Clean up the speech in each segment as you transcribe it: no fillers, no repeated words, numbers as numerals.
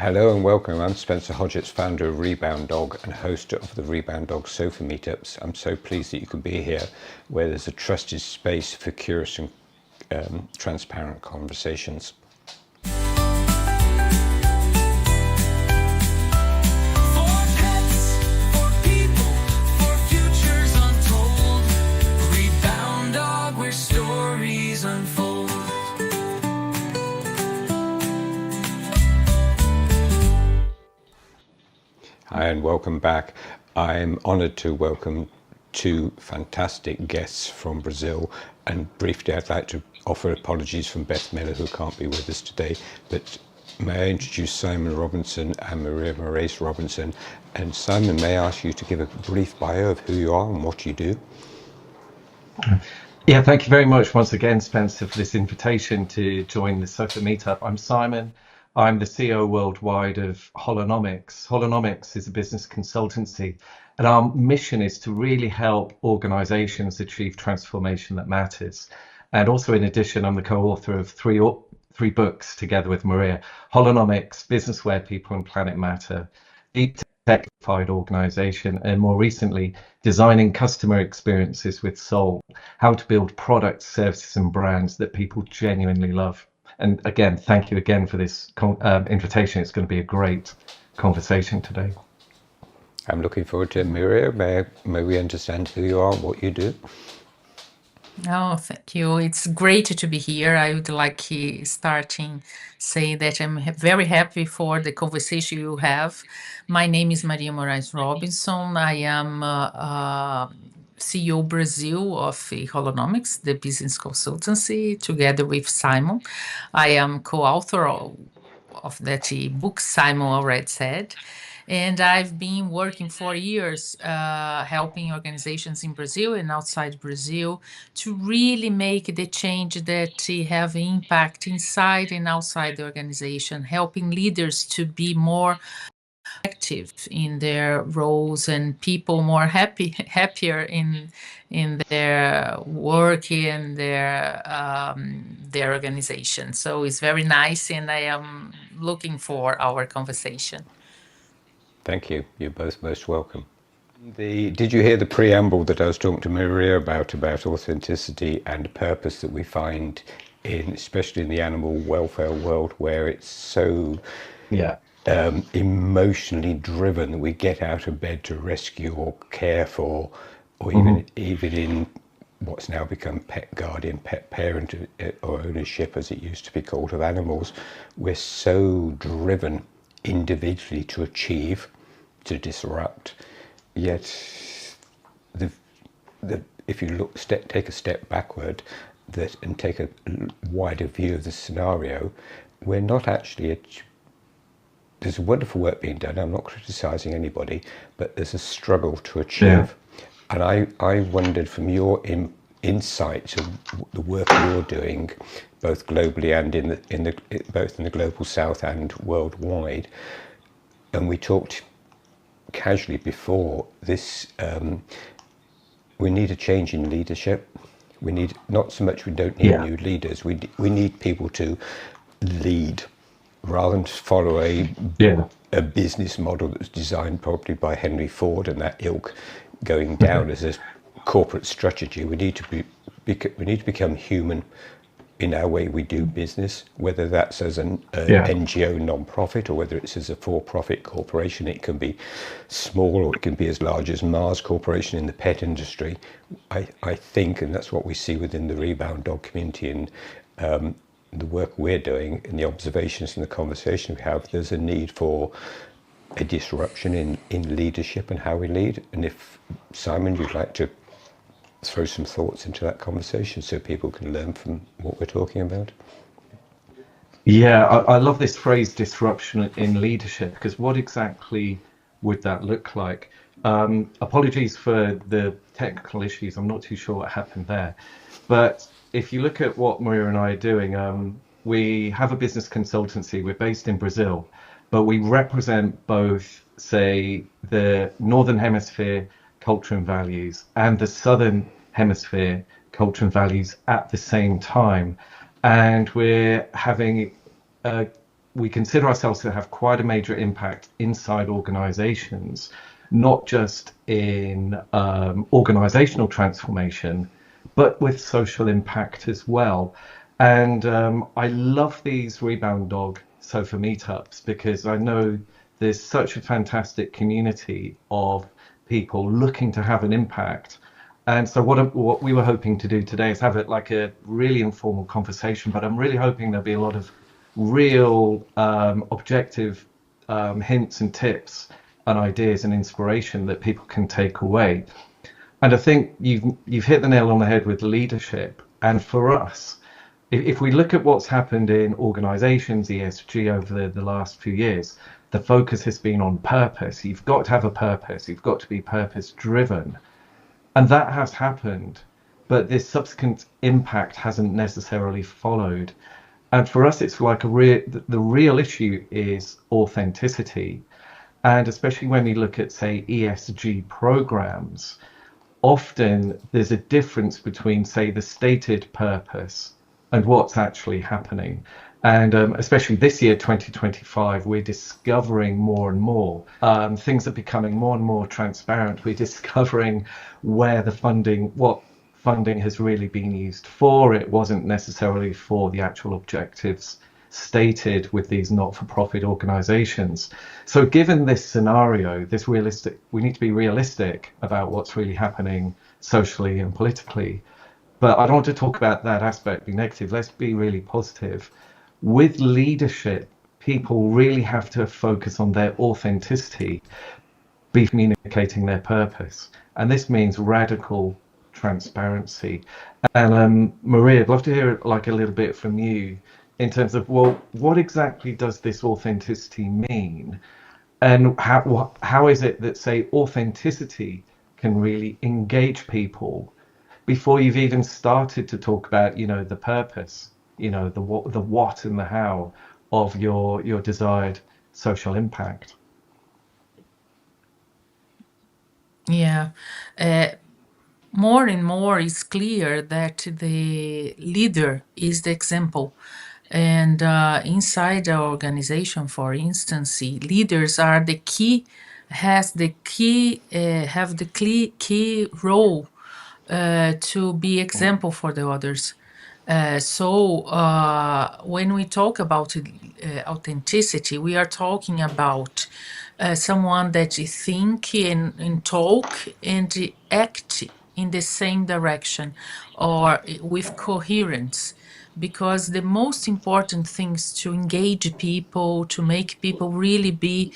Hello and welcome. I'm Spencer Hodgetts, founder of Rebound Dog and host of the Rebound Dog Sofa Meetups. I'm so pleased that you can be here, where there's a trusted space for curious and transparent conversations. Hi and welcome back. I'm honoured to welcome two fantastic guests from Brazil, and briefly I'd like to offer apologies from Beth Miller, who can't be with us today, but may I introduce Simon Robinson and Maria Moraes Robinson. And Simon, may I ask you to give a brief bio of who you are and what you do? Yeah, thank you very much once again, Spencer, for this invitation to join the Sofa Meetup. I'm Simon. I'm the CEO worldwide of Holonomics. Holonomics is a business consultancy, and our mission is to really help organizations achieve transformation that matters. And also, in addition, I'm the co-author of three books together with Maria: Holonomics, Business Where People and Planet Matter, Deep Tech-Fied Organization, and more recently, Designing Customer Experiences with Soul, how to build products, services, and brands that people genuinely love. And again, thank you again for this invitation. It's going to be a great conversation today. I'm looking forward to it. Maria, may we understand who you are and what you do? Oh, thank you. It's great to be here. I would like to starting say that I'm very happy for the conversation you have. My name is Maria Moraes Robinson. I am CEO Brazil of Holonomics, the business consultancy, together with Simon. I am co-author of that book Simon already said. And I've been working for years helping organizations in Brazil and outside Brazil to really make the change that have impact inside and outside the organization, helping leaders to be more active in their roles and people more happier in their work and their organization. So it's very nice, and I am looking for our conversation. Thank you. You're both most welcome. Did you hear the preamble that I was talking to Maria about authenticity and purpose that we find in, especially in the animal welfare world, where it's so emotionally driven that we get out of bed to rescue or care for, or even in what's now become pet guardian, pet parent or ownership, as it used to be called, of animals. We're so driven individually to achieve, to disrupt, yet if you take a step backward and take a wider view of the scenario, we're not actually there's wonderful work being done. I'm not criticizing anybody, but there's a struggle to achieve. And I wondered, from your insights of the work you're doing, both globally and both in the global south and worldwide, and we talked casually before this, we need a change in leadership. We need, not so much we don't need new leaders, we need people to lead rather than follow a business model that's designed probably by Henry Ford and that ilk, going down as a corporate strategy. We need to become human in our way we do business, whether that's as an NGO non-profit or whether it's as a for-profit corporation. It can be small or it can be as large as Mars Corporation in the pet industry. I think, and that's what we see within the Rebound Dog community and the work we're doing and the observations and the conversation we have, there's a need for a disruption in leadership and how we lead. And if, Simon, you'd like to throw some thoughts into that conversation so people can learn from what we're talking about. Yeah, I love this phrase, disruption in leadership, because what exactly would that look like? Apologies for the technical issues. I'm not too sure what happened there. But if you look at what Maria and I are doing, we have a business consultancy. We're based in Brazil, but we represent both, say, the Northern Hemisphere culture and values and the Southern Hemisphere culture and values at the same time. And we're having we consider ourselves to have quite a major impact inside organizations, not just in organizational transformation, but with social impact as well. And I love these Rebound Dog sofa meetups because I know there's such a fantastic community of people looking to have an impact. And so what we were hoping to do today is have it like a really informal conversation, but I'm really hoping there'll be a lot of real objective hints and tips and ideas and inspiration that people can take away. And I think you've hit the nail on the head with leadership. And for us, if we look at what's happened in organizations, ESG, over the last few years, the focus has been on purpose. You've got to have a purpose. You've got to be purpose driven. And that has happened, but this subsequent impact hasn't necessarily followed. And for us, it's like the real issue is authenticity. And especially when you look at, say, ESG programs, often there's a difference between, say, the stated purpose and what's actually happening. And especially this year, 2025, we're discovering more and more. Things are becoming more and more transparent. We're discovering where what funding has really been used for. It wasn't necessarily for the actual objectives stated with these not-for-profit organizations. So given this scenario, we need to be realistic about what's really happening socially and politically. But I don't want to talk about that aspect being negative. Let's be really positive. With leadership, people really have to focus on their authenticity, be communicating their purpose. And this means radical transparency. And Maria, I'd love to hear like a little bit from you in terms of, well, what exactly does this authenticity mean? And how is it that, say, authenticity can really engage people before you've even started to talk about, the purpose, the what and the how of your desired social impact? Yeah. More and more it's clear that the leader is the example. And inside our organization, for instance, leaders are the key, have the key role to be example for the others. When we talk about authenticity, we are talking about someone that think and talk and act in the same direction or with coherence. Because the most important things to engage people, to make people really be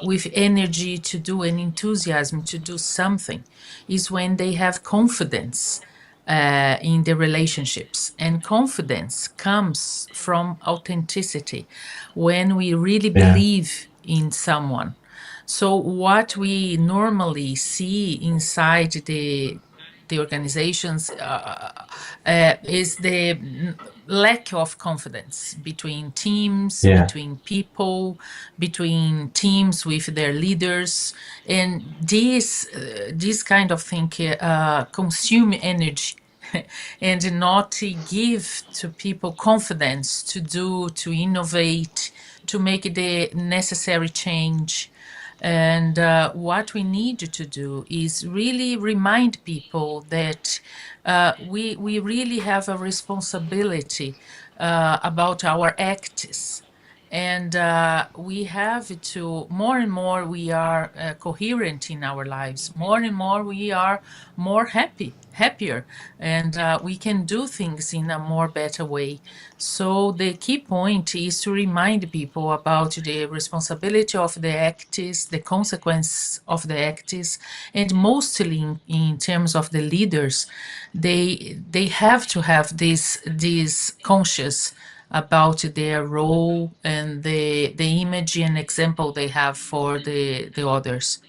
with energy to do and enthusiasm to do something, is when they have confidence in the relationships. And confidence comes from authenticity when we really Yeah. believe in someone. So what we normally see inside the organizations is the lack of confidence between teams, Yeah. between people, between teams with their leaders, and this kind of thing consume energy and not give to people confidence to do, to innovate, to make the necessary change. And what we need to do is really remind people that we really have a responsibility about our acts. And we have to, more and more we are coherent in our lives, more and more we are more happier, and we can do things in a more better way. So the key point is to remind people about the responsibility of the acts, the consequence of the acts, and mostly in terms of the leaders, they have to have this conscious about their role and the image and example they have for the others.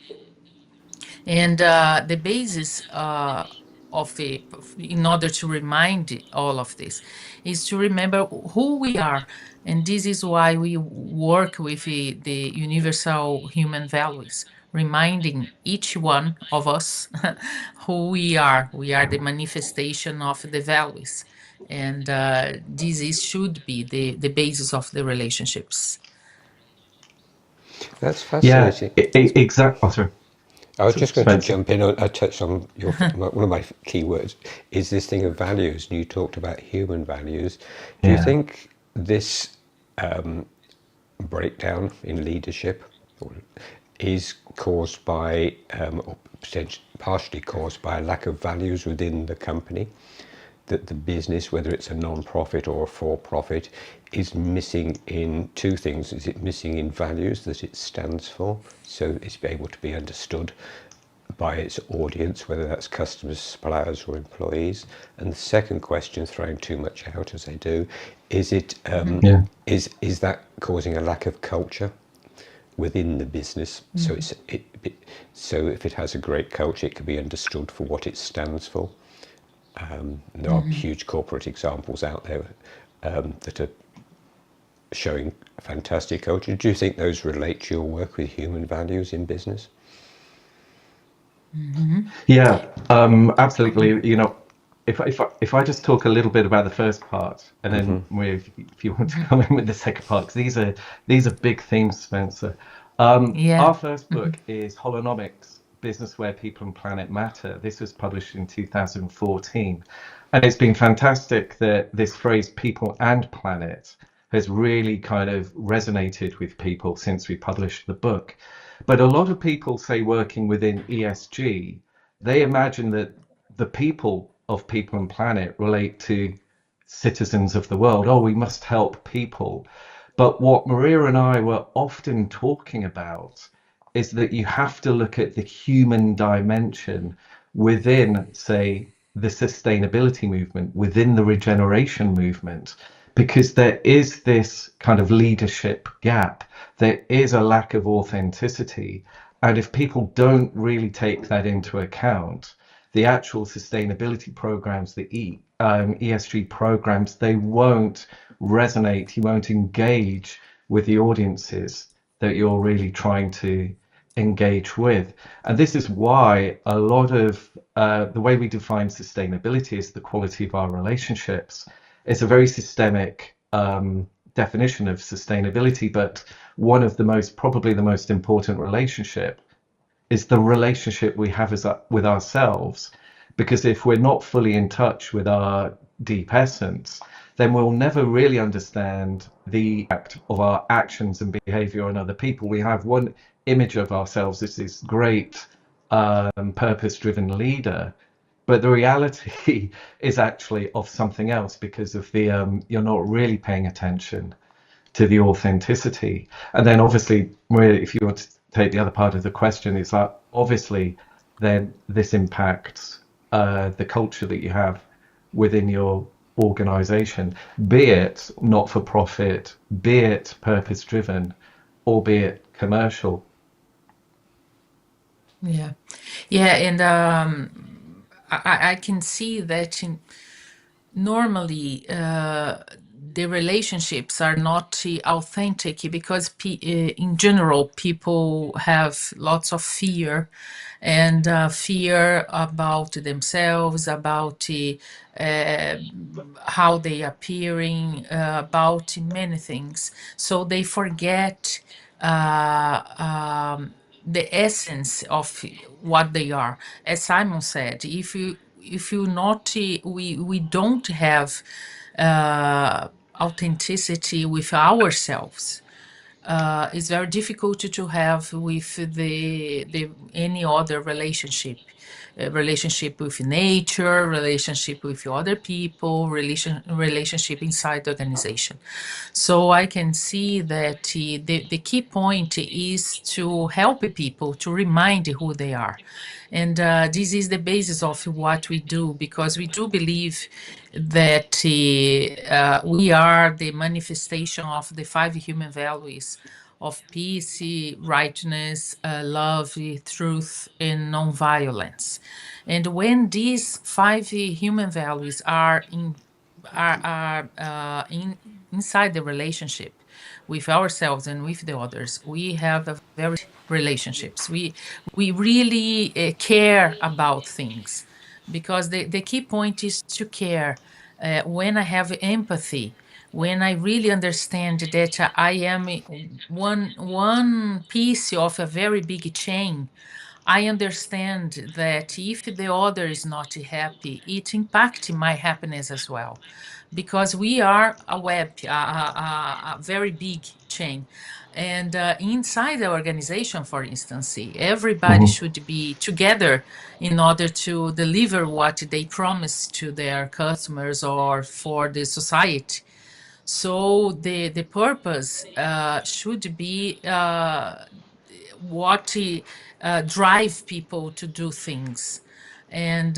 And the basis in order to remind all of this, is to remember who we are. And this is why we work with the universal human values, reminding each one of us who we are. We are the manifestation of the values. And should be the basis of the relationships. That's Yeah, fascinating. exactly. Oh, sorry, I was just going to Spencer. jump in. I touched on one of my key words is this thing of values, and you talked about human values. Do you Yeah. think this breakdown in leadership is caused by, or partially caused by, a lack of values within the company? That the business, whether it's a non-profit or a for-profit, is missing in two things. Is it missing in values that it stands for, so it's able to be understood by its audience, whether that's customers, suppliers, or employees? And the second question, throwing too much out as I do, is it Yeah. is that causing a lack of culture within the business? So so if it has a great culture, it can be understood for what it stands for. There are huge corporate examples out there that are showing fantastic culture. Do you think those relate to your work with human values in business? Yeah, absolutely. You know, if I just talk a little bit about the first part, and then if you want to come in with the second part, because these are big themes, Spencer. Yeah. Our first book is Holonomics: Business Where People and Planet Matter. This was published in 2014, and it's been fantastic that this phrase "people and planet" has really kind of resonated with people since we published the book. But a lot of people say working within ESG, they imagine that the people of People and Planet relate to citizens of the world. Oh, we must help people. But what Maria and I were often talking about is that you have to look at the human dimension within, say, the sustainability movement, within the regeneration movement, because there is this kind of leadership gap. There is a lack of authenticity. And if people don't really take that into account, the actual sustainability programs, the ESG programs, they won't resonate, you won't engage with the audiences that you're really trying to engage with. And this is why a lot of the way we define sustainability is the quality of our relationships. It's a very systemic definition of sustainability, but one of the most, probably the most important relationship is the relationship we have with ourselves. Because if we're not fully in touch with our deep essence, then we'll never really understand the act of our actions and behavior on other people. We have one image of ourselves as this great purpose-driven leader, but the reality is actually of something else because of the you're not really paying attention to the authenticity. And then obviously, Maria, if you want to take the other part of the question, it's like obviously then this impacts the culture that you have within your organization, be it not for profit, be it purpose driven, or be it commercial. Yeah. Yeah. And I can see that normally the relationships are not authentic because in general people have lots of fear and fear about themselves, about uh, how they are appearing, about many things, so they forget the essence of what they are. As Simon said, if you not we don't have authenticity with ourselves, it's very difficult to have with the any other relationship, relationship with nature, relationship with other people, relationship inside the organization. So I can see that the key point is to help people to remind who they are. And this is the basis of what we do, because we do believe that we are the manifestation of the five human values of peace, rightness, love, truth, and nonviolence. And when these five human values are inside the relationship with ourselves and with the others, we have a very relationships. We really care about things, because the key point is to care. when I have empathy, when I really understand that I am one piece of a very big chain, I understand that if the other is not happy, it impacts my happiness as well, because we are a web, a very big chain. And inside the organization, for instance, everybody Mhm. should be together in order to deliver what they promise to their customers or for the society. So the purpose should be what drive people to do things. And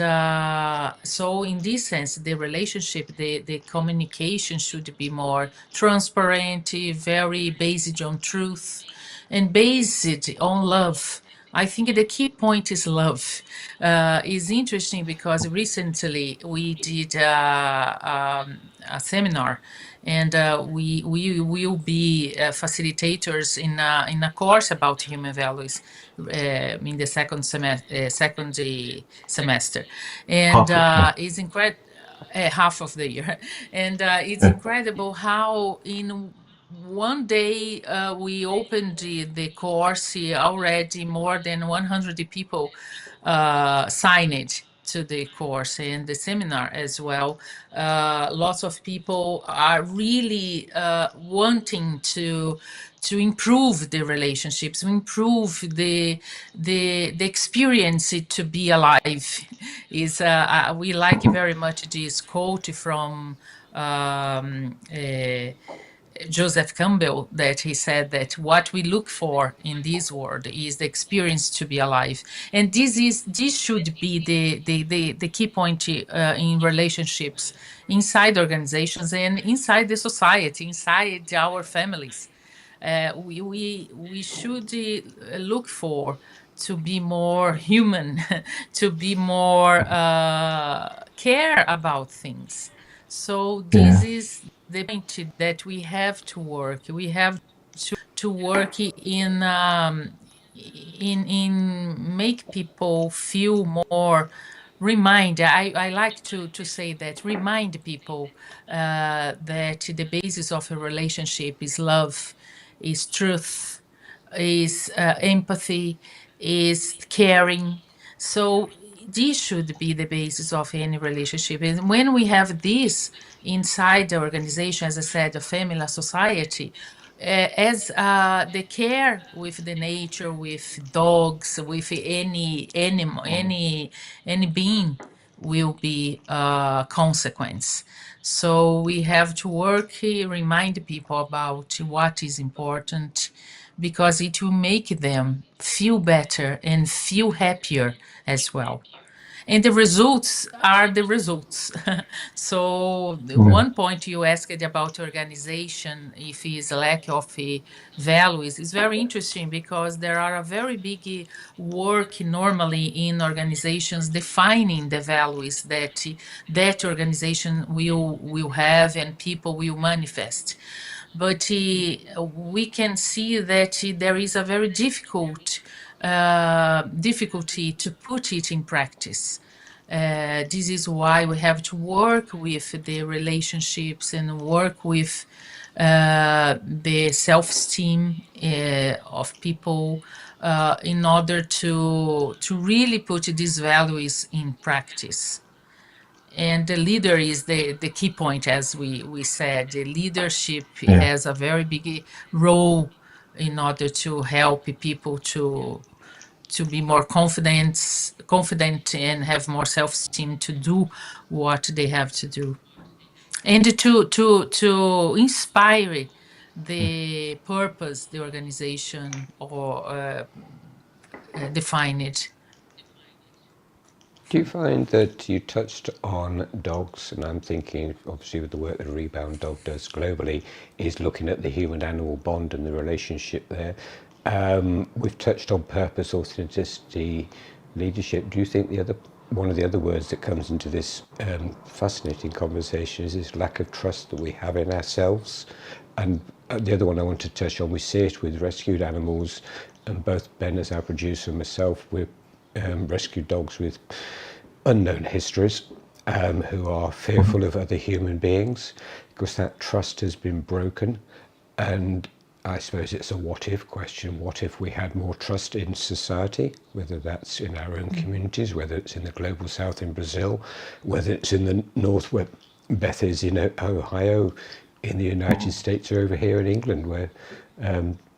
so in this sense, the relationship, the communication should be more transparent, very based on truth and based on love. I think the key point is love. Is interesting because recently we did a seminar, and we will be facilitators in a course about human values in the second semester, and Half of yeah. it's incredible. Half of the year, and it's incredible how in one day we opened the course, already more than 100 people signed to the course and the seminar as well. Lots of people are really wanting to improve the relationships, to improve the experience to be alive. Is we like very much this quote from Joseph Campbell, that he said that what we look for in this world is the experience to be alive, and this should be the key point in relationships inside organizations and inside the society, inside our families. We should look for to be more human, to be more care about things. So this Yeah. is the point that we have to work. We have to work in make people feel more. Remind. I like to say that remind people that the basis of a relationship is love, is truth, is empathy, is caring. So this should be the basis of any relationship. And when we have this inside the organization, as I said, a family, a society, as the care with the nature, with dogs, with any animal, any being, will be a consequence. So we have to work, remind people about what is important, because it will make them feel better and feel happier as well. And the results are the results. So the Yeah. one point you asked about organization, if it's a lack of values, is very interesting, because there are a very big work normally in organizations defining the values that that organization will have and people will manifest. But we can see that there is a very difficulty to put it in practice. This is why we have to work with the relationships and work with the self-esteem of people in order to really put these values in practice. And the leader is the key point, as we said. The leadership Yeah. has a very big role in order to help people to be more confident and have more self-esteem to do what they have to do, and to inspire the purpose the organization or define it. Do you find that you touched on dogs, and I'm thinking obviously with the work that Rebound Dog does globally is looking at the human-animal bond and the relationship there. We've touched on purpose, authenticity, leadership. Do you think one of the other words that comes into this fascinating conversation is this lack of trust that we have in ourselves? And the other one I want to touch on, we see it with rescued animals, and both Ben as our producer and myself, we're rescued dogs with unknown histories, who are fearful of other human beings, because that trust has been broken. And I suppose it's a what if question. What if we had more trust in society, whether that's in our own communities, whether it's in the global south in Brazil, whether it's in the north where Beth is in Ohio, in the United States, or over here in England, where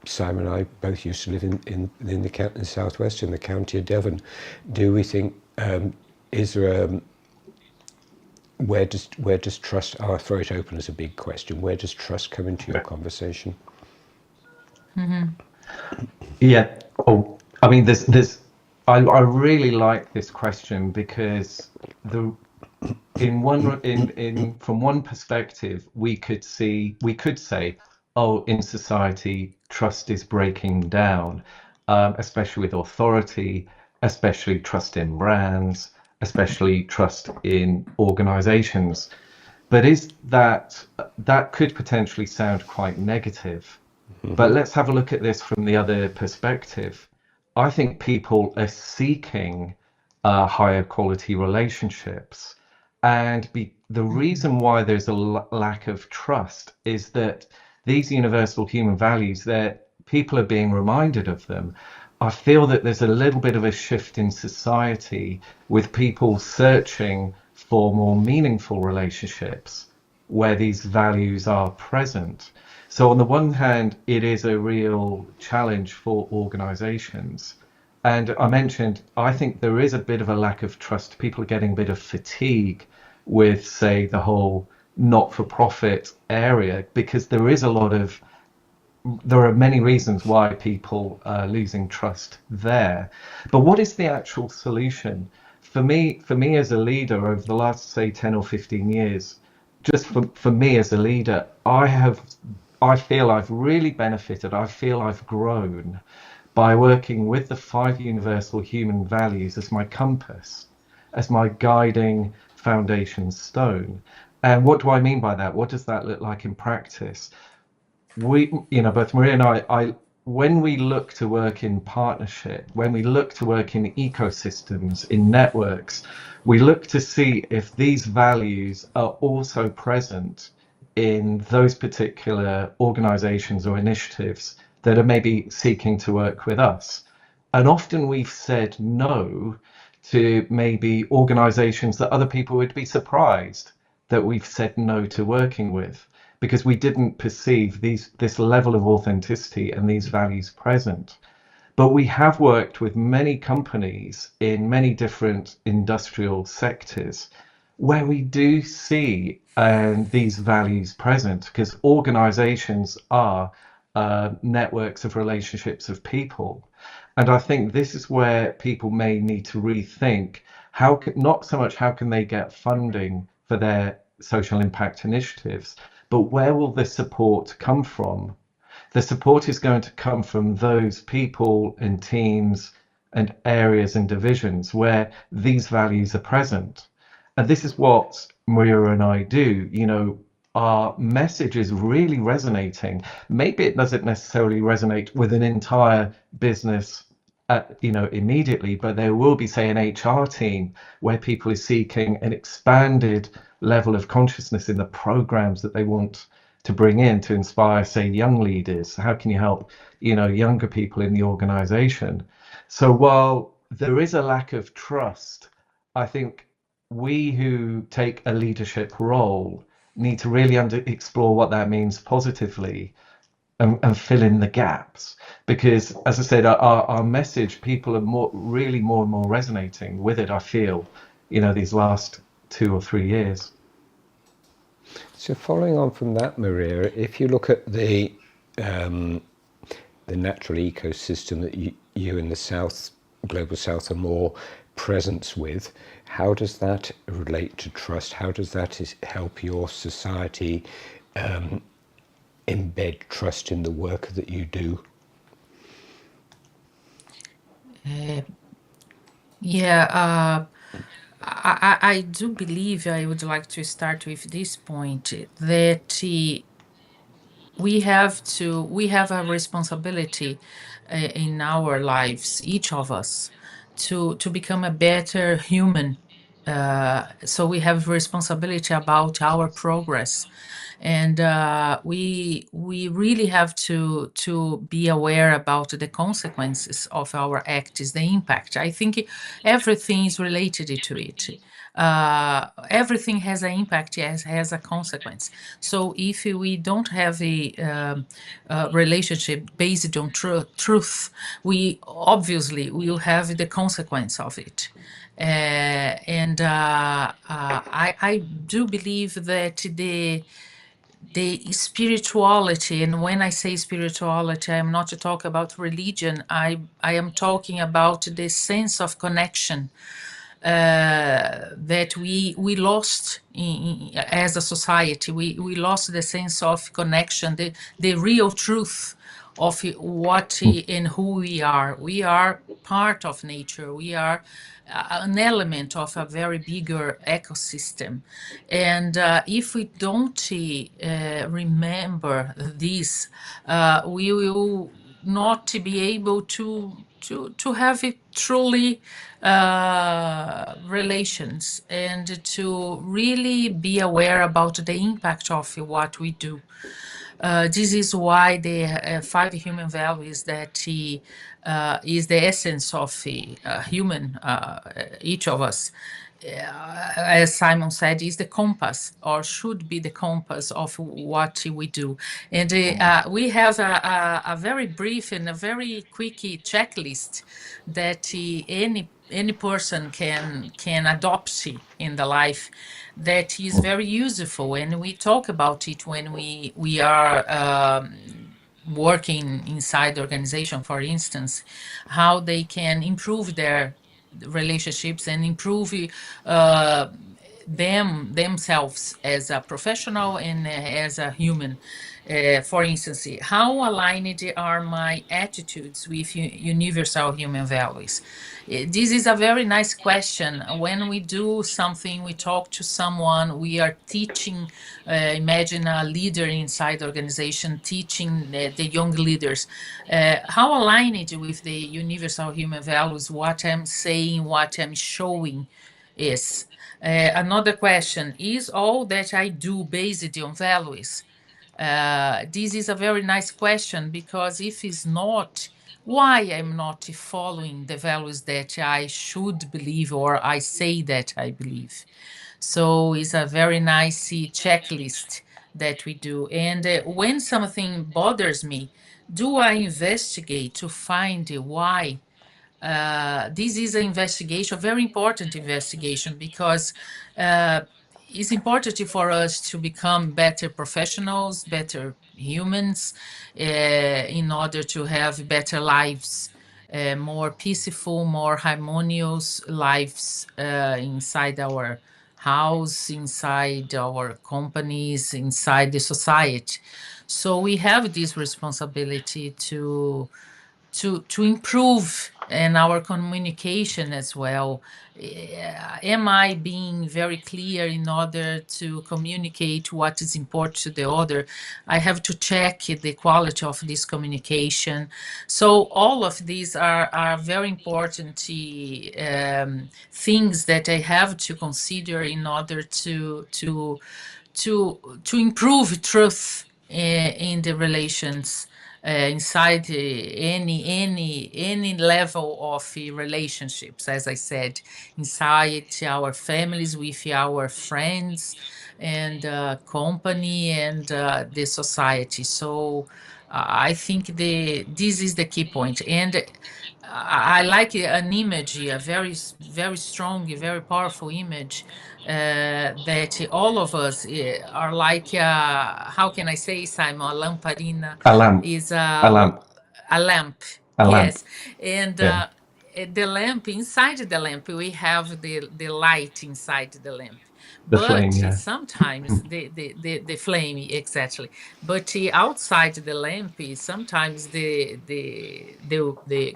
Simon and I both used to live in the southwest, in the county of Devon. Do we think, is there a, where does trust, I'll throw it open as a big question, where does trust come into your conversation? Yeah. Oh, I mean, I really like this question because the from one perspective, we could say, oh, in society, trust is breaking down, especially with authority, especially trust in brands, especially trust in organizations. But that could potentially sound quite negative. But let's have a look at this from the other perspective. I think people are seeking higher quality relationships. And the reason why there's a lack of trust is that these universal human values, that people are being reminded of them. I feel that there's a little bit of a shift in society with people searching for more meaningful relationships where these values are present. So on the one hand, it is a real challenge for organizations. And I mentioned, I think there is a bit of a lack of trust. People are getting a bit of fatigue with, say, the whole not-for-profit area, because there are many reasons why people are losing trust there. But what is the actual solution? For me as a leader over the last, say, 10 or 15 years, just for me as a leader, I feel I've really benefited. I feel I've grown by working with the 5 universal human values as my compass, as my guiding foundation stone. And what do I mean by that? What does that look like in practice? Both Maria and when we look to work in partnership, when we look to work in ecosystems, in networks, we look to see if these values are also present in those particular organizations or initiatives that are maybe seeking to work with us. And often we've said no to maybe organizations that other people would be surprised that we've said no to working with, because we didn't perceive this level of authenticity and these values present. But we have worked with many companies in many different industrial sectors where we do see these values present, because organizations are networks of relationships of people. And I think this is where people may need to rethink not so much how can they get funding for their social impact initiatives, but where will the support come from? The support is going to come from those people and teams and areas and divisions where these values are present. And this is what Maria and I do. Our message is really resonating. Maybe it doesn't necessarily resonate with an entire business immediately, but there will be, say, an HR team where people are seeking an expanded level of consciousness in the programs that they want to bring in to inspire, say, young leaders. How can you help, younger people in the organization? So while there is a lack of trust, I think we who take a leadership role need to really explore what that means positively, and fill in the gaps. Because, as I said, our message, people are really more and more resonating with it, I feel, these last 2 or 3 years. So following on from that, Maria, if you look at the natural ecosystem that you in the global south are more present with, how does that relate to trust? How does that help your society embed trust in the work that you do? I do believe I would like to start with this point that we have a responsibility in our lives, each of us, to become a better human So we have responsibility about our progress, and we really have to be aware about the consequences of our acts, the impact. I think everything is related to it. Everything has an impact, has a consequence. So if we don't have a relationship based on truth, we obviously will have the consequence of it. And I do believe that the spirituality, and when I say spirituality, I'm not to talk about religion. I am talking about the sense of connection that we lost as a society. We lost the sense of connection, the real truth of what and who we are. We are part of nature. We are an element of a very bigger ecosystem. And if we don't remember this, we will not be able to have it truly relations, and to really be aware about the impact of what we do. This is why the five human values that is the essence of human, each of us. As Simon said, is the compass, or should be the compass of what we do. And we have a very brief and a very quick checklist that any person can adopt in the life, that is very useful, and we talk about it when we are working inside the organization, for instance, how they can improve their relationships and improve uh, themselves as a professional and as a human. For instance, how aligned are my attitudes with universal human values? This is a very nice question. When we do something, we talk to someone, we are teaching, imagine a leader inside the organization teaching the young leaders. How aligned with the universal human values, what I'm saying, what I'm showing is. Another question, is all that I do based on values? This is a very nice question, because if it's not, why I'm not following the values that I should believe or I say that I believe? So it's a very nice checklist that we do. And when something bothers me, do I investigate to find why? This is an investigation, a very important investigation, because uh, it's important for us to become better professionals, better humans, in order to have better lives, more peaceful, more harmonious lives inside our house, inside our companies, inside the society. So we have this responsibility to improve in our communication as well. Am I being very clear in order to communicate what is important to the other? I have to check the quality of this communication. So all of these are very important things that I have to consider in order to improve truth in the relations inside any level of relationships, as I said, inside our families, with our friends, and company, and the society. So I think this is the key point. And I like an image, a very strong, very powerful image, that all of us are like, how can I say, Simon, a lamparina A lamp, is a lamp, a lamp, a lamp. yes. And Yeah, the lamp, inside the lamp, we have the light inside the lamp. the flame. But Yeah, sometimes the flame, exactly. But outside the lamp, sometimes the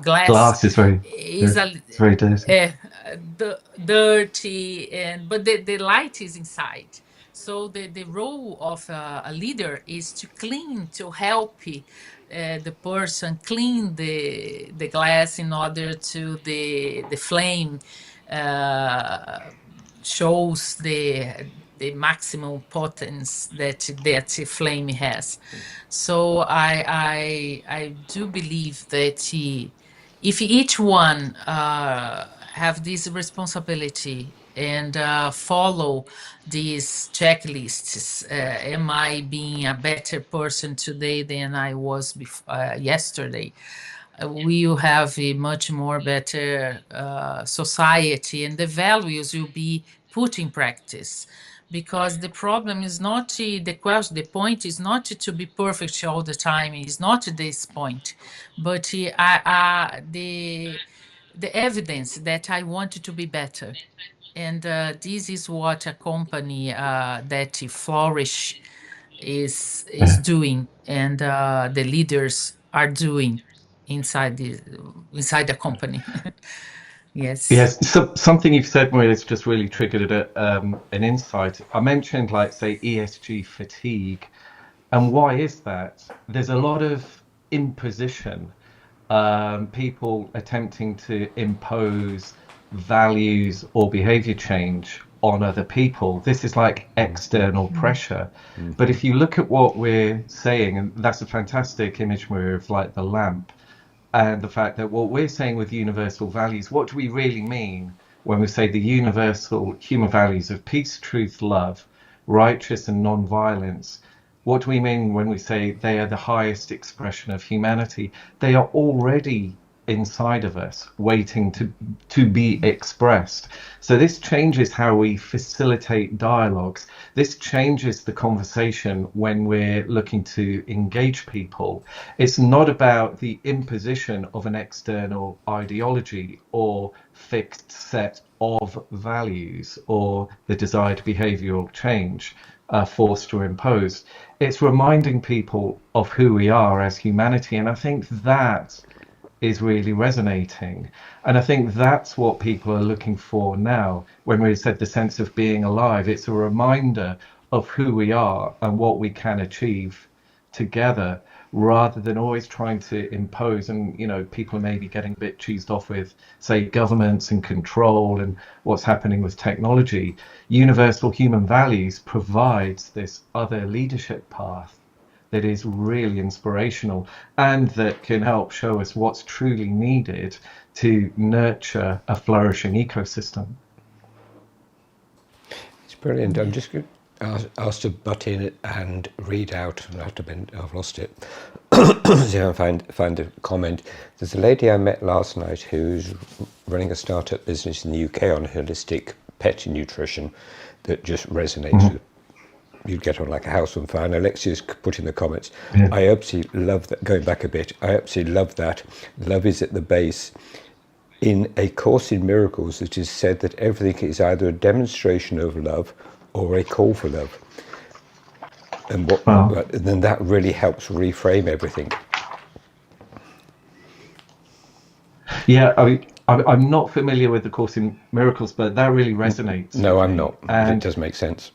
glass glass is very, is very, a it's very dirty. dirty, and but the light is inside. So the role of a leader is to clean, to help the person clean the glass in order to the flame uh, shows the maximum potence that flame has. So I do believe that if each one have this responsibility and follow these checklists, am I being a better person today than I was yesterday? We will have a much more better society, and the values will be put in practice. Because the problem is not the question, the point is not to be perfect all the time. It's not this point, but the evidence that I want to be better, and this is what a company that flourish is doing, and the leaders are doing inside the company. Yes. Yes, so something you've said, Maria, has just really triggered an insight. I mentioned, like, say, ESG fatigue. And why is that? There's a lot of imposition, people attempting to impose values or behavior change on other people. This is like external pressure. But if you look at what we're saying, and that's a fantastic image, Maria, of like the lamp, and the fact that what we're saying with universal values, what do we really mean when we say the universal human values of peace, truth, love, righteous and non-violence? What do we mean when we say they are the highest expression of humanity? They are already inside of us, waiting to be expressed. So this changes how we facilitate dialogues. This changes the conversation when we're looking to engage people. It's not about the imposition of an external ideology or fixed set of values or the desired behavioral change forced or imposed. It's reminding people of who we are as humanity, and I think that is really resonating. And I think that's what people are looking for now. When we said the sense of being alive, it's a reminder of who we are and what we can achieve together, rather than always trying to impose. And, you know, people are maybe getting a bit cheesed off with, say, governments and control and what's happening with technology. Universal human values provides this other leadership path that is really inspirational and that can help show us what's truly needed to nurture a flourishing ecosystem. It's brilliant. I'm just going to ask to butt in and read out, and I've lost it. See if I find a comment. There's a lady I met last night who's running a startup business in the UK on holistic pet nutrition that just resonates with. You'd get on like a house on fire. And Alexia's put in the comments, Yeah. I absolutely love that. Going back a bit, I absolutely love that. Love is at the base. In A Course in Miracles, it is said that everything is either a demonstration of love or a call for love. And then that really helps reframe everything. Yeah, I mean, I'm not familiar with the Course in Miracles, but that really resonates. No, I'm not. And it does make sense.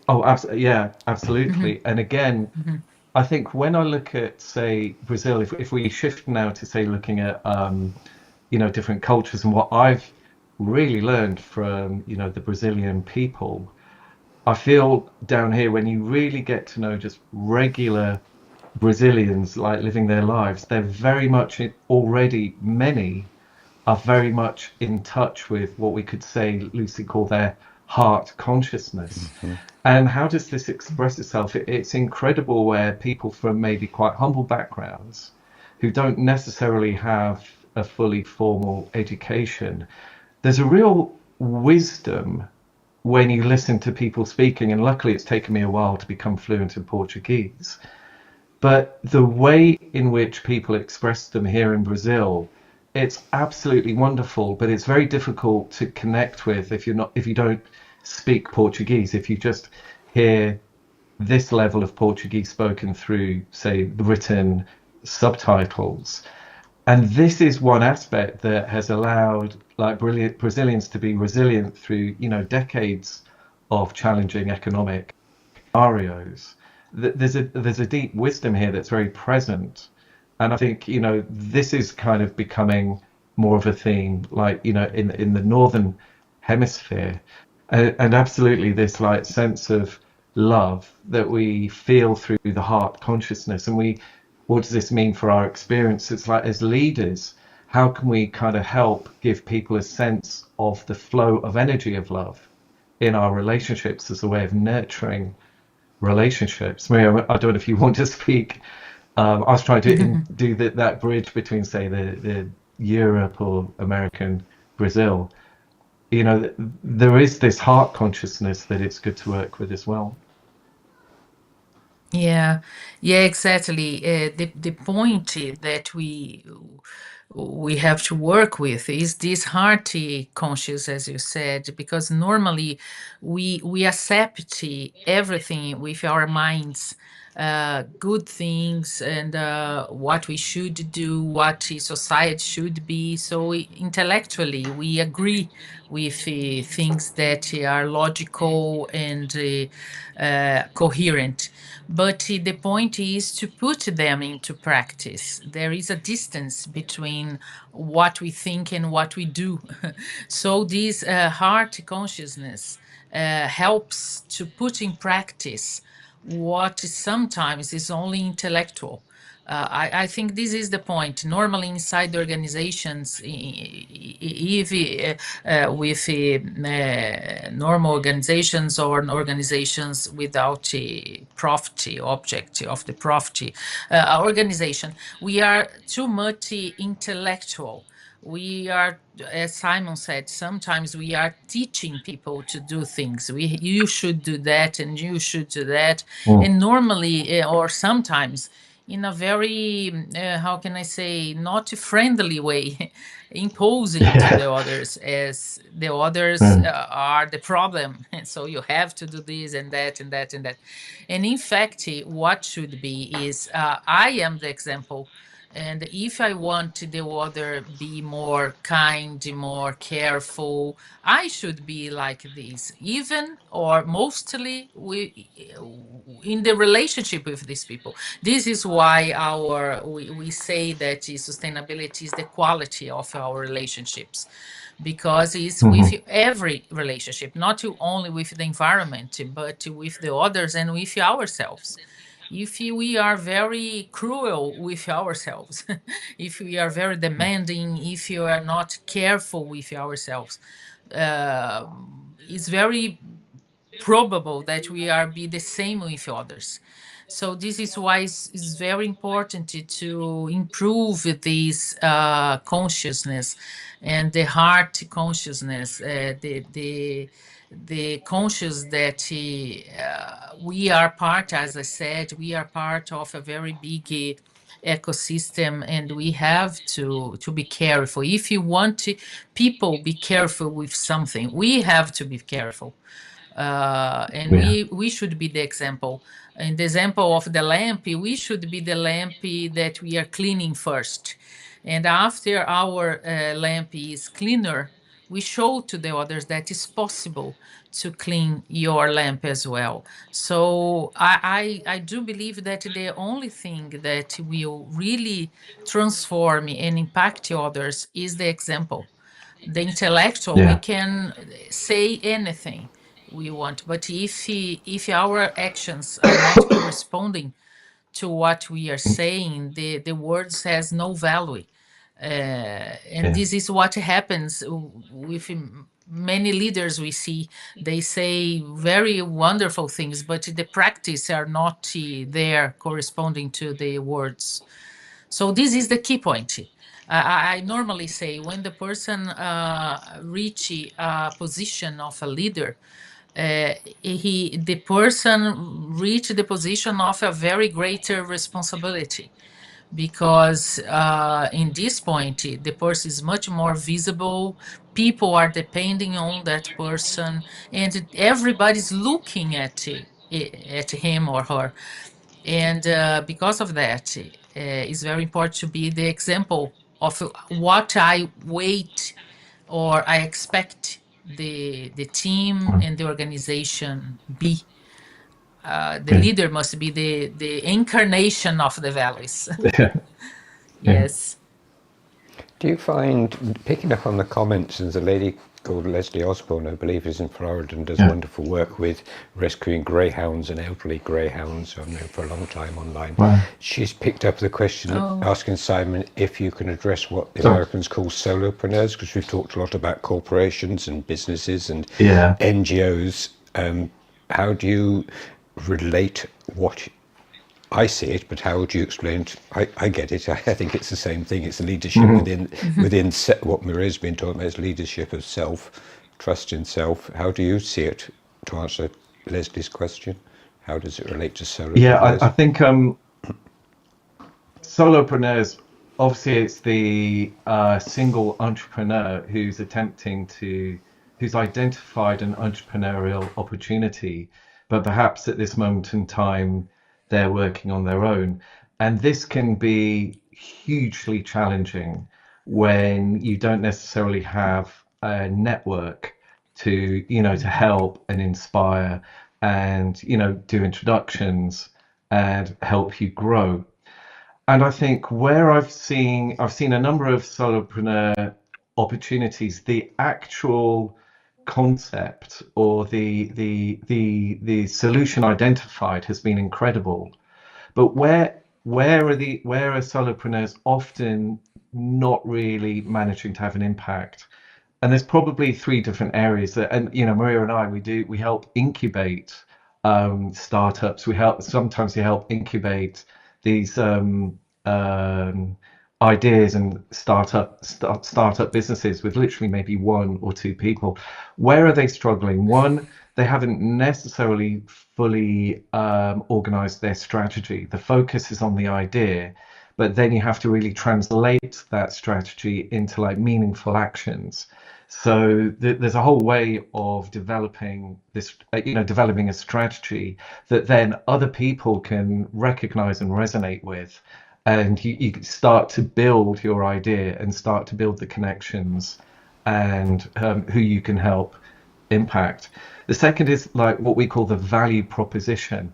oh, yeah, absolutely. And again, I think when I look at, say, Brazil, if we shift now to, say, looking at, you know, different cultures, and what I've really learned from, you know, the Brazilian people, I feel down here, when you really get to know just regular Brazilians, like living their lives, they're very much already, many are very much in touch with what we could say loosely call their heart consciousness. And how does this express itself? It's incredible, where people from maybe quite humble backgrounds who don't necessarily have a fully formal education, there's a real wisdom when you listen to people speaking. And luckily it's taken me a while to become fluent in Portuguese, but the way in which people express them here in Brazil, it's absolutely wonderful. But it's very difficult to connect with if you don't speak Portuguese. If you just hear this level of Portuguese spoken through, say, written subtitles. And this is one aspect that has allowed, like, brilliant Brazilians to be resilient through, you know, decades of challenging economic scenarios. There's a deep wisdom here that's very present. And I think, you know, this is kind of becoming more of a theme, like, you know, in the northern hemisphere. And absolutely this like sense of love that we feel through the heart consciousness. And what does this mean for our experience? It's like, as leaders, how can we kind of help give people a sense of the flow of energy of love in our relationships as a way of nurturing relationships? Maria, I don't know if you want to speak. I was trying to do that bridge between, say, the Europe or American Brazil. There is this heart consciousness that it's good to work with as well. Yeah, yeah, exactly. The point that we have to work with is this hearty conscious, as you said, because normally we accept everything with our minds, good things, and what we should do, what society should be. So intellectually, we agree with things that are logical and coherent. But the point is to put them into practice. There is a distance between what we think and what we do. So this heart consciousness helps to put in practice what sometimes is only intellectual. I think this is the point. Normally, inside the organizations, if with normal organizations or organizations without a profit object of the profit organization, we are too much intellectual. We are, as Simon said, sometimes we are teaching people to do things. You should do that, and you should do that, and normally, or sometimes, in a very, how can I say, not friendly way, imposing to the others as the others are the problem. And so you have to do this and that and that and that. And in fact, what should be is I am the example. And if I want the other be more kind, more careful, I should be like this, even or mostly in the relationship with these people. This is why we say that sustainability is the quality of our relationships, because it's with every relationship, not only with the environment, but with the others and with ourselves. If we are very cruel with ourselves, if we are very demanding, if you are not careful with ourselves, uh, it's very probable that we are be the same with others. So this is why it's very important to improve this consciousness and the heart consciousness, the conscious that we are part, as I said, we are part of a very big ecosystem, and we have to be careful. If you want people be careful with something, we have to be careful. And Yeah. we should be the example. In the example of the lamp, we should be the lamp that we are cleaning first. And after our lamp is cleaner, we show to the others that it's possible to clean your lamp as well. So I do believe that the only thing that will really transform and impact others is the example. The intellectual, we Yeah. can say anything we want, but if our actions are not corresponding to what we are saying, the words has no value. And Yeah. this is what happens with many leaders we see. They say very wonderful things, but the practice are not there corresponding to the words. So this is the key point. I normally say when the person reach a position of a leader, the person reach the position of a very greater responsibility, because in this point the person is much more visible. People are depending on that person, and everybody's looking at him or her. And because of that, it's very important to be the example of what I wait or I expect the team and the organization be. The Yeah. leader must be the incarnation of the values. Yeah. Yeah. Yes. Do you find, picking up on the comments, there's a lady called Leslie Osborne, I believe, is in Florida and does wonderful work with rescuing greyhounds and elderly greyhounds. I've known for a long time online. Wow. She's picked up the question, Oh, asking Simon if you can address what the So, Americans call solopreneurs, because we've talked a lot about corporations and businesses and yeah. NGOs. How do you relate what I see it, but how would you explain it? I get it. I think it's the same thing. It's leadership within what Maria's been talking about. Is leadership of self, trust in self. How do you see it? To answer Leslie's question, how does it relate to Yeah, I solopreneurs? think solopreneurs, obviously, it's the single entrepreneur who's who's identified an entrepreneurial opportunity, but perhaps at this moment in time, they're working on their own. And this can be hugely challenging when you don't necessarily have a network to help and inspire and, do introductions and help you grow. And I think where I've seen a number of solopreneur opportunities, the actual concept or the solution identified has been incredible. But where are solopreneurs often not really managing to have an impact? And there's probably three different areas that, and Maria and I, we help incubate startups. We help incubate these ideas and startup businesses with literally maybe one or two people. Where are they struggling? One, they haven't necessarily fully organized their strategy. The focus is on the idea, but then you have to really translate that strategy into like meaningful actions. So there's a whole way of developing this, developing a strategy that then other people can recognize and resonate with. And you start to build your idea and start to build the connections and who you can help impact. The second is like what we call the value proposition.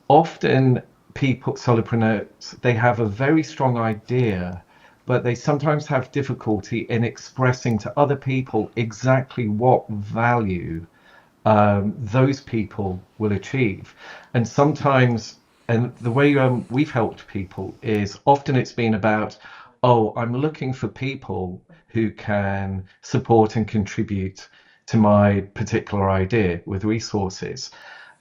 Often solopreneurs, they have a very strong idea, but they sometimes have difficulty in expressing to other people exactly what value those people will achieve. And sometimes, and the way we've helped people is often it's been about, oh, I'm looking for people who can support and contribute to my particular idea with resources.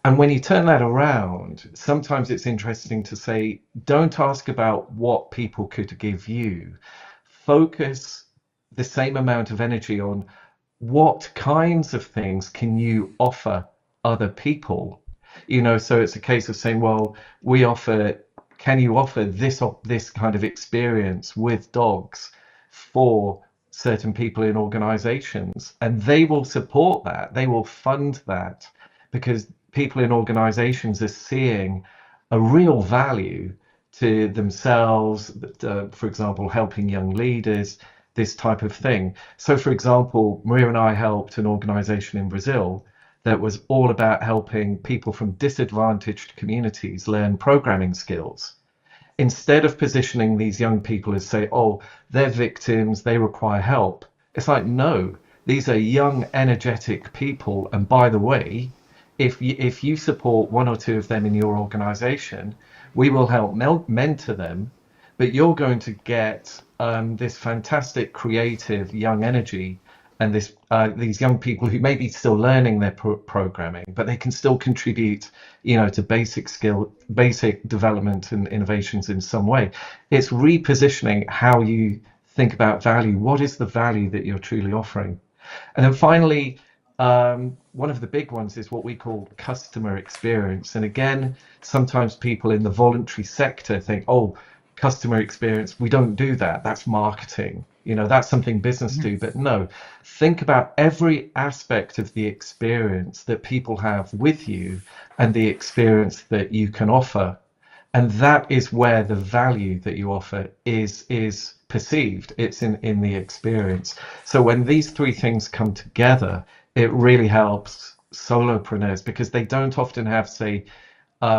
And when you turn that around, sometimes it's interesting to say, don't ask about what people could give you. Focus the same amount of energy on what kinds of things can you offer other people. So it's a case of saying, well, can you offer this kind of experience with dogs for certain people in organizations? And they will support that, they will fund that, because people in organizations are seeing a real value to themselves, for example, helping young leaders, this type of thing. So, for example, Maria and I helped an organization in Brazil that was all about helping people from disadvantaged communities learn programming skills. Instead of positioning these young people as say, oh, they're victims, they require help. It's like, no, these are young, energetic people. And by the way, if you support one or two of them in your organization, we will help mentor them, but you're going to get this fantastic creative young energy and these young people who may be still learning their programming, but they can still contribute, to basic development and innovations in some way. It's repositioning how you think about value. What is the value that you're truly offering? And then finally, one of the big ones is what we call customer experience. And again, sometimes people in the voluntary sector think, oh, customer experience, we don't do that. That's marketing. That's something business do. But no, think about every aspect of the experience that people have with you and the experience that you can offer. And that is where the value that you offer is perceived. It's in the experience. So when these three things come together, it really helps solopreneurs, because they don't often have, say,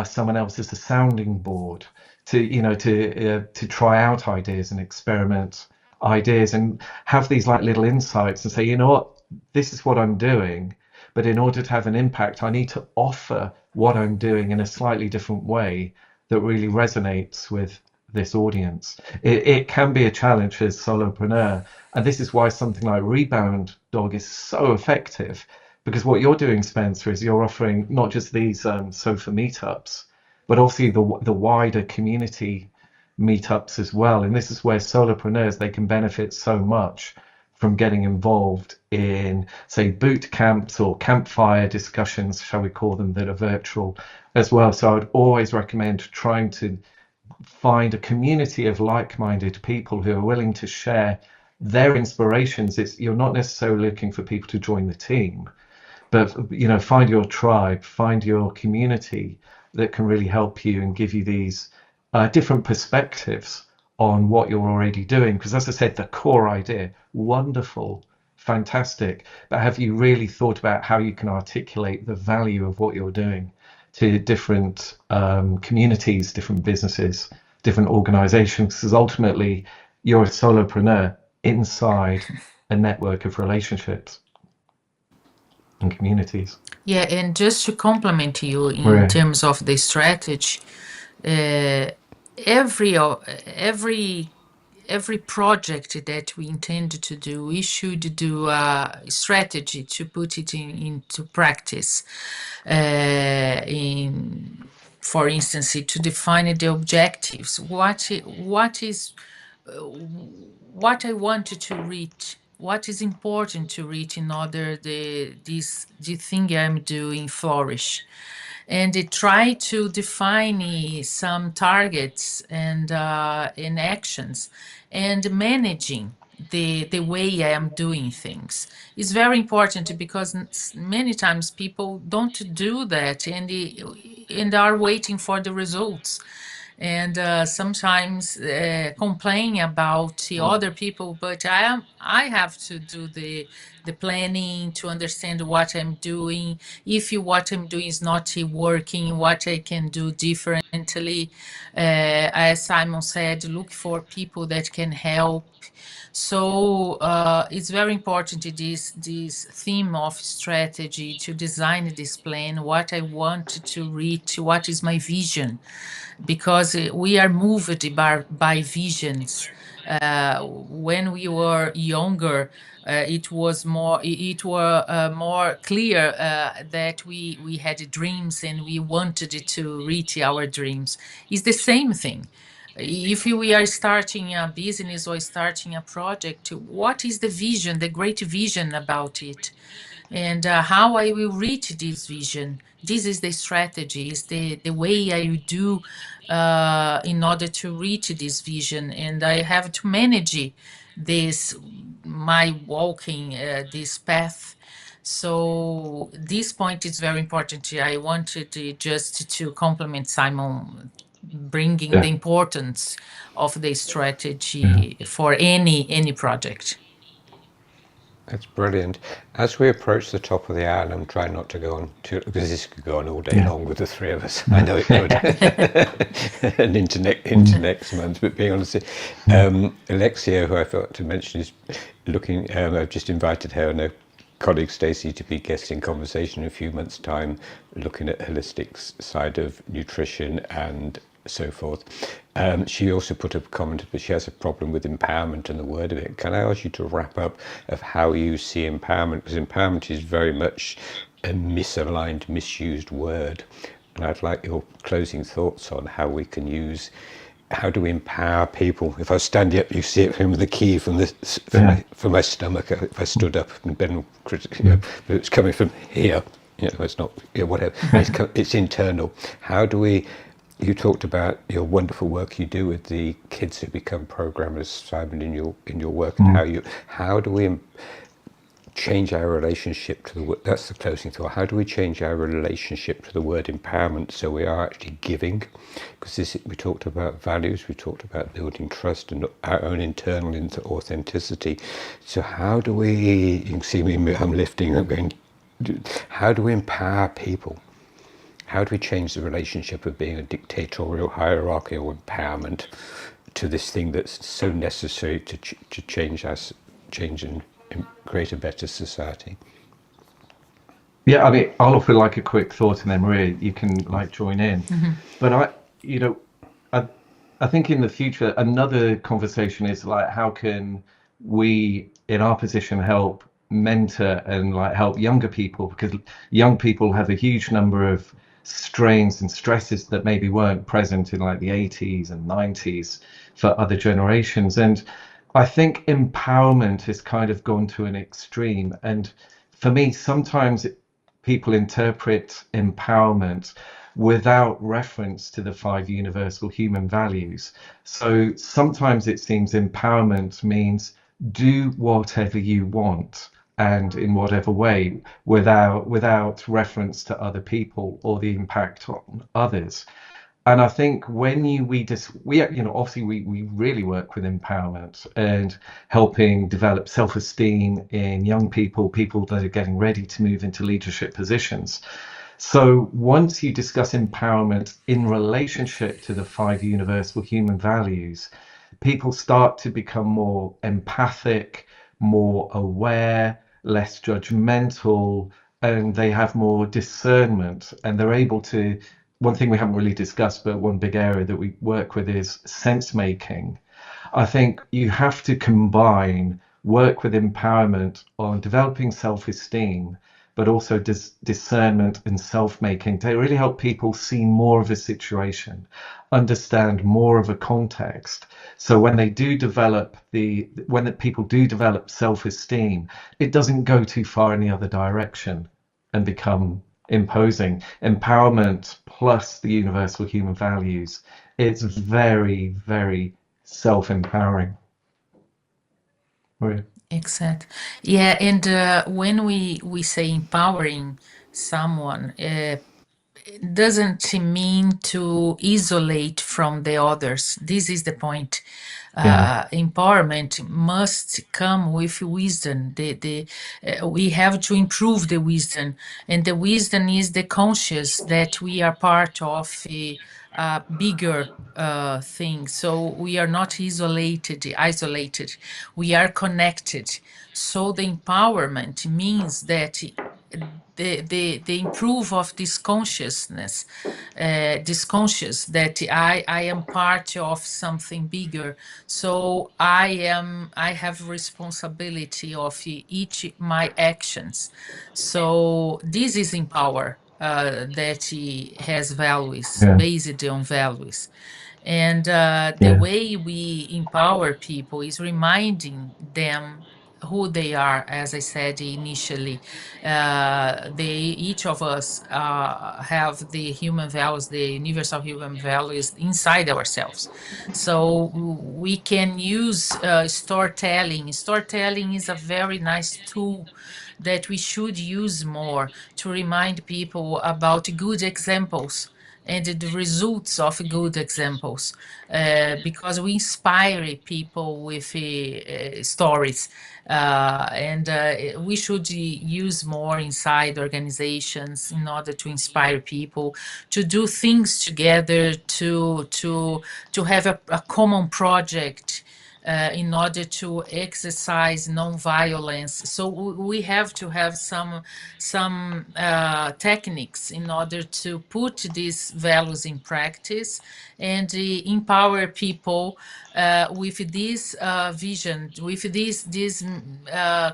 someone else as a sounding board to try out ideas and experiment ideas and have these like little insights and say, you know what, this is what I'm doing, but in order to have an impact, I need to offer what I'm doing in a slightly different way that really resonates with this audience. It can be a challenge as solopreneur, and this is why something like Rebound Dog is so effective, because what you're doing, Spencer, is you're offering not just these sofa meetups, but obviously the wider community meetups as well. And this is where solopreneurs, they can benefit so much from getting involved in, say, boot camps or campfire discussions, shall we call them, that are virtual as well. So I would always recommend trying to find a community of like-minded people who are willing to share their inspirations. You're not necessarily looking for people to join the team, but find your tribe, find your community that can really help you and give you these different perspectives on what you're already doing. Because as I said, the core idea, wonderful, fantastic, but have you really thought about how you can articulate the value of what you're doing to different communities, different businesses, different organizations? Because ultimately you're a solopreneur inside a network of relationships and communities. Yeah, and just to complement you in Right. terms of the strategy, uh, every o- every project that we intend to do, we should do a strategy to put it into practice. For instance, to define the objectives. What I wanted to reach, what is important to reach in order the thing I'm doing flourish, and they try to define some targets and actions, and managing the way I am doing things is very important, because many times people don't do that, and are waiting for the results, and sometimes complain about the other people. But I have to do the planning to understand what I'm doing. If what I'm doing is not working, what I can do differently. As Simon said, look for people that can help. So it's very important, this theme of strategy, to design this plan, what I want to reach, what is my vision, because we are moved by visions. When we were younger, it was more clear that we had dreams and we wanted to reach our dreams. It's the same thing. If we are starting a business or starting a project, what is the vision, the great vision about it? And how I will reach this vision. This is the strategy, is the way I do in order to reach this vision. And I have to manage this, my walking this path. So this point is very important. I wanted just to compliment Simon, bringing Yeah. the importance of the Yeah. strategy for any project. That's brilliant. As we approach the top of the hour, and I'm trying not to go on too, because this could go on all day Yeah. long with the three of us. I know it would. And into next month. But being honest, Alexia, who I forgot to mention, is looking. I've just invited her and her colleague Stacey to be guest in conversation in a few months' time, looking at holistic side of nutrition and so forth. She also put a comment, but she has a problem with empowerment and the word of it. Can I ask you to wrap up of how you see empowerment? Because empowerment is very much a misaligned, misused word. And I'd like your closing thoughts on how we can use, how do we empower people? If I was standing up, you see it from the key from from my stomach. If I stood up and been critical, but it's coming from here. It's not, whatever. It's internal. How do we? You talked about your wonderful work you do with the kids who become programmers, Simon, in your work, and how do we change our relationship to the word? That's the closing thought. How do we change our relationship to the word empowerment so we are actually giving? Because we talked about values, we talked about building trust and our own internal authenticity. So how do we? You can see me. I'm lifting. I'm going. How do we empower people? How do we change the relationship of being a dictatorial, hierarchical empowerment to this thing that's so necessary to change us, change and create a better society. Yeah, I mean, I'll offer like a quick thought, and then Maria, you can like join in. But you know, I, I think in the future, another conversation is like, how can we, in our position, help mentor and like help younger people? Because young people have a huge number of strains and stresses that maybe weren't present in like the 80s and 90s for other generations. And I think empowerment has kind of gone to an extreme. And for me, sometimes people interpret empowerment without reference to the five universal human values. So sometimes it seems empowerment means do whatever you want and in whatever way without reference to other people or the impact on others. And I think when we obviously we really work with empowerment and helping develop self-esteem in young people, people that are getting ready to move into leadership positions. So once you discuss empowerment in relationship to the five universal human values, people start to become more empathic, more aware, less judgmental, and they have more discernment, and they're able to. One thing we haven't really discussed, but one big area that we work with is sense making. I think you have to combine work with empowerment on developing self-esteem, but also discernment and self-making to really help people see more of a situation, understand more of a context. So when they do develop when the people do develop self-esteem, it doesn't go too far in the other direction and become imposing. Empowerment plus the universal human values, it's very, very self-empowering. Maria? Exactly. Yeah, and when we say empowering someone, doesn't mean to isolate from the others. This is the point. Yeah, Empowerment must come with wisdom. We have to improve the wisdom, and the wisdom is the conscious that we are part of a bigger thing. So we are not isolated. We are connected. So the empowerment means that the improve of this consciousness, this conscious that I am part of something bigger. So I have responsibility of each my actions. So this is empower that he has values yeah, based on values. And the yeah, way we empower people is reminding them who they are, as I said initially. Each of us have the human values, the universal human values inside ourselves. So we can use storytelling. Storytelling is a very nice tool that we should use more to remind people about good examples and the results of good examples, because we inspire people with stories, and we should use more inside organizations in order to inspire people to do things together, to have a common project, in order to exercise non-violence. So we have to have some techniques in order to put these values in practice and empower people with this vision, with this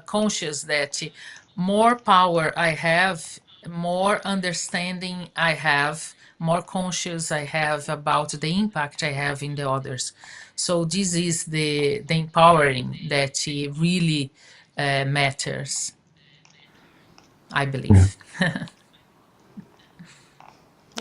conscious that more power I have, more understanding I have, more conscious I have about the impact I have in the others. So this is the empowering that really matters, I yeah. believe.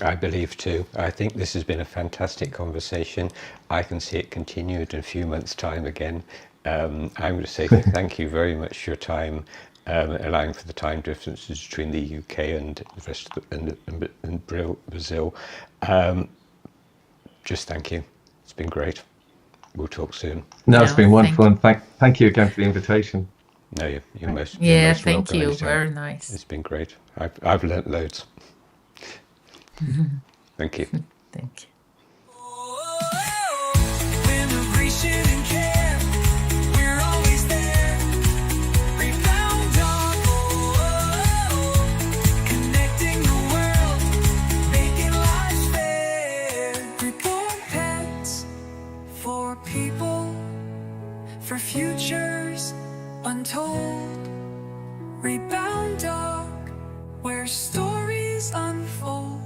I believe too. I think this has been a fantastic conversation. I can see it continued in a few months' time again. I'm going to say thank you very much for your time, allowing for the time differences between the UK and the rest of and Brazil. Just thank you. It's been great. We'll talk soon. No, it's No, been thank wonderful, you. and thank you again for the invitation. No, you're most Yeah, thank welcome you. anytime. Very nice. It's been great. I've learnt loads. Thank you. Thank you. Immigration and care, we're always there. chapters untold, rebound dog, where stories unfold.